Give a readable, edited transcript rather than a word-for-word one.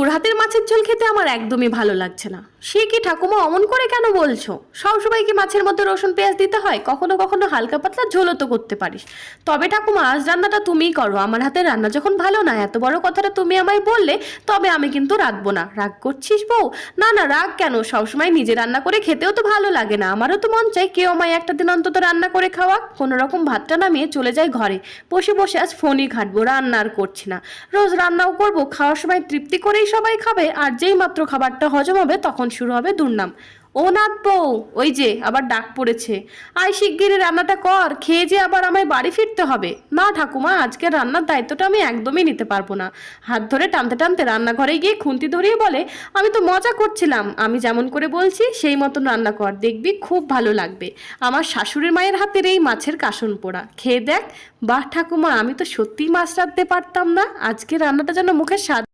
তোর হাতের মাছের ঝোল খেতে আমার একদমই ভালো লাগছে না। সে কি ঠাকুমা, অমন করে কেন বলছো? সবসময় কি মাছের মধ্যে রসুন পেঁয়াজ দিতে হয়? কখনো কখনো হালকা পাতলা ঝোলও তো করতে পারিস। তবে ঠাকুমা, আজ রান্নাটা তুমিই করো। আমার হাতের রান্না যখন ভালো না, এত বড় কথাটা তুমি আমায় বললে, তবে আমি কিন্তু রাখবো না। রাগ করছিস বউ? না না, রাগ কেন? সবসময় নিজে রান্না করে খেতেও তো ভালো লাগে না। আমারও তো মন চাই কেউ আমায় একটা দিন অন্তত রান্না করে খাওয়া। কোনো রকম ভাতটা নামিয়ে চলে যাই ঘরে, বসে বসে আজ ফোনই ঘাটবো, রান্না আর করছি না। রোজ রান্নাও করবো, খাওয়ার সময় তৃপ্তি করেই সবাই খাবে, আর যেই মাত্র খাবারটা হজম হবে তখন শুরু হবে দুর্নাম। ও নাথ বউ, ওই যে আবার ডাক পড়েছে। আয় শিগগিরই রান্নাটা কর, খেয়ে যে আবার আমায় বাড়ি ফিরতে হবে। না ঠাকুমা, আজকে রান্নার দায়িত্বটা আমি একদমই নিতে পারবো না। হাত ধরে টানতে টানতে রান্নাঘরে গিয়ে খুন্তি ধরিয়ে বলে, আমি তো মজা করছিলাম, আমি যেমন করে বলছি সেই মতন রান্না কর, দেখবি খুব ভালো লাগবে। আমার শাশুড়ির মায়ের হাতের এই মাছের কাসন পোড়া খেয়ে দেখ। বাহ ঠাকুমা, আমি তো সত্যিই মাছ রাঁধতে পারতাম না, আজকে রান্নাটা যেন মুখের স্বাদ।